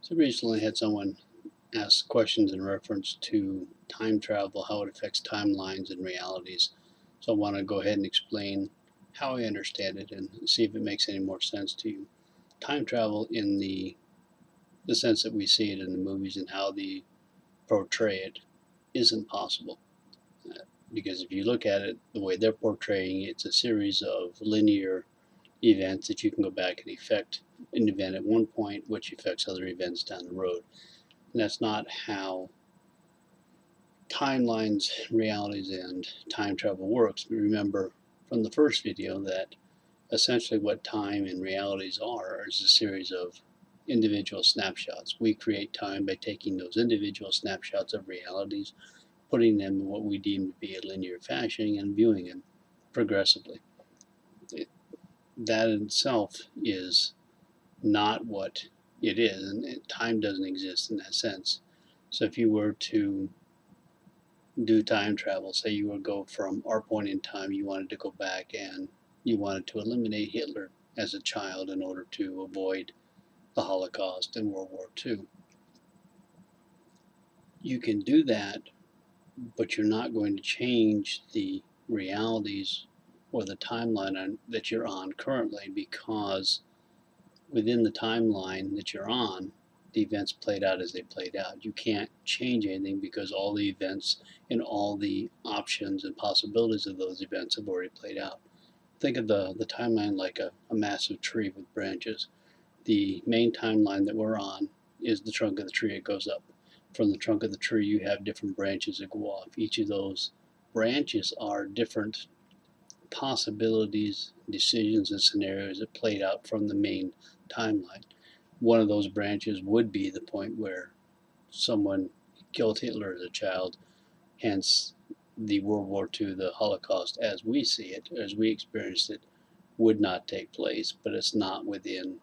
So recently had someone ask questions in reference to time travel, how it affects timelines and realities. So I want to go ahead and explain how I understand it and see if it makes any more sense to you. Time travel in the sense that we see it in the movies and how they portray it isn't possible. Uh, because if you look at it the way they're portraying it, it's a series of linear events that you can go back and affect an event at one point, which affects other events down the road. And that's not how timelines, realities, and time travel works. But remember from the first video that essentially what time and realities are is a series of individual snapshots. We create time by taking those individual snapshots of realities, putting them in what we deem to be a linear fashion, and viewing them progressively. It, that in itself is not what it is, and time doesn't exist in that sense. So if you were to do time travel, say you would go from our point in time, you wanted to go back and you wanted to eliminate Hitler as a child in order to avoid the Holocaust and World War II. You can do that, but you're not going to change the realities or the timeline that you're on currently, because within the timeline that you're on, the events played out as they played out. You can't change anything because all the events and all the options and possibilities of those events have already played out. Think of the timeline like a massive tree with branches. The main timeline that we're on is the trunk of the tree. It goes up. From the trunk of the tree, you have different branches that go off. Each of those branches are different possibilities, decisions, and scenarios that played out from the main timeline. One of those branches would be the point where someone killed Hitler as a child, hence the World War II, the Holocaust as we see it, as we experienced it, would not take place, but it's not within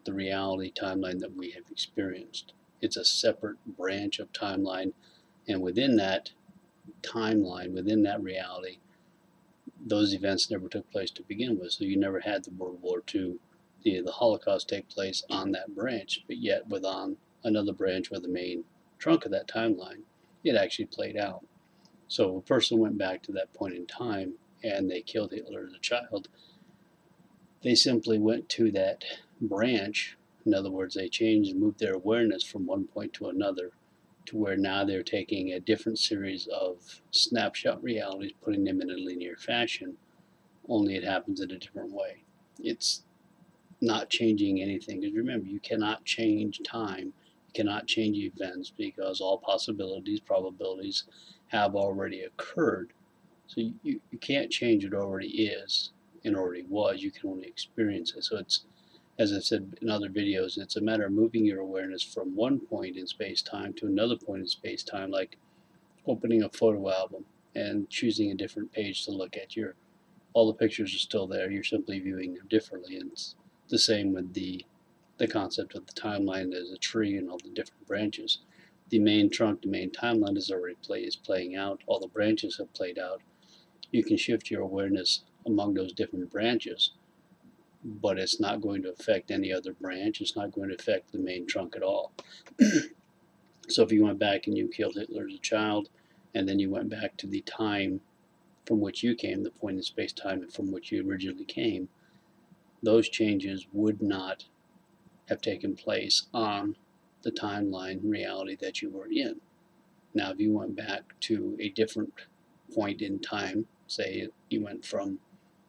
the reality timeline that we have experienced. It's a separate branch of timeline, and within that timeline, within that reality, those events never took place to begin with. So you never had the World War II, the Holocaust take place on that branch, but yet with on another branch with the main trunk of that timeline, it actually played out. So a person went back to that point in time and they killed Hitler as a child. They simply went to that branch. In other words, they changed and moved their awareness from one point to another, to where now they're taking a different series of snapshot realities, putting them in a linear fashion, only it happens in a different way. It's not changing anything. Because remember, you cannot change time, you cannot change events, because all possibilities, probabilities have already occurred. So you can't change what already is and already was. You can only experience it. So it's, as I've said in other videos, it's a matter of moving your awareness from one point in space-time to another point in space-time, like opening a photo album and choosing a different page to look at. All the pictures are still there. You're simply viewing them differently. And it's the same with the concept of the timeline as a tree and all the different branches. The main trunk, the main timeline is already playing out. All the branches have played out. You can shift your awareness among those different branches, but it's not going to affect any other branch. It's not going to affect the main trunk at all. So if you went back and you killed Hitler as a child, and then you went back to the time from which you came, the point in space-time from which you originally came, those changes would not have taken place on the timeline reality that you were in. Now, if you went back to a different point in time, say you went from,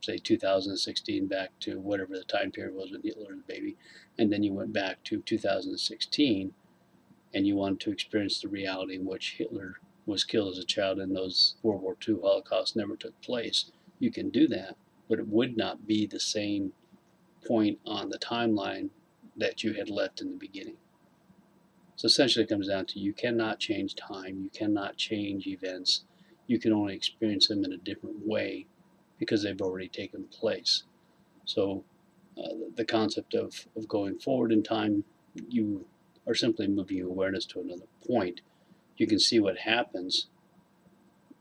say, 2016 back to whatever the time period was when Hitler was a baby, and then you went back to 2016, and you wanted to experience the reality in which Hitler was killed as a child and those World War II Holocaust never took place, you can do that, but it would not be the same point on the timeline that you had left in the beginning. So essentially it comes down to, you cannot change time, you cannot change events, you can only experience them in a different way because they've already taken place. So the concept of going forward in time, you are simply moving your awareness to another point. You can see what happens,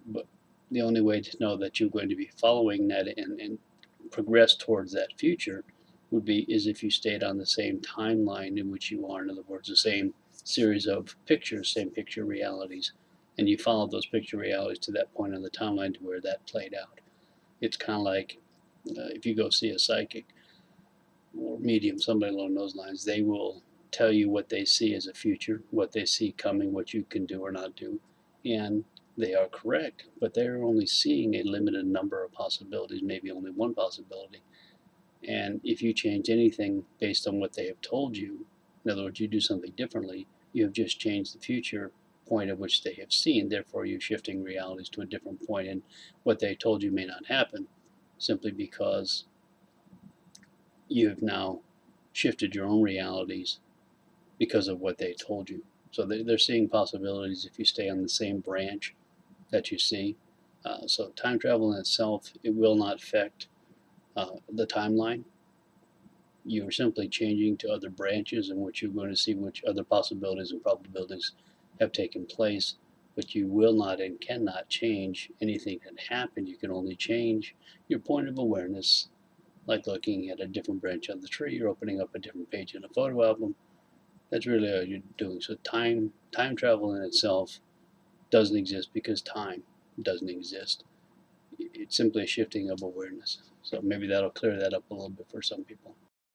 but the only way to know that you're going to be following that and progress towards that future would be is if you stayed on the same timeline in which you are. In other words, the same series of pictures, same picture realities, and you followed those picture realities to that point on the timeline to where that played out. It's kind of like if you go see a psychic or medium, somebody along those lines, they will tell you what they see as a future, what they see coming, what you can do or not do, and they are correct, but they're only seeing a limited number of possibilities, maybe only one possibility. And if you change anything based on what they have told you, in other words, you do something differently, you have just changed the future point at which they have seen. Therefore, you're shifting realities to a different point, and what they told you may not happen simply because you have now shifted your own realities because of what they told you. So they're seeing possibilities if you stay on the same branch that you see. So time travel in itself, it will not affect the timeline. You are simply changing to other branches in which you're going to see which other possibilities and probabilities have taken place, but you will not and cannot change anything that happened. You can only change your point of awareness, like looking at a different branch on the tree or opening up a different page in a photo album. That's really all you're doing. So time travel in itself doesn't exist because time doesn't exist. It's simply a shifting of awareness. So maybe that'll clear that up a little bit for some people.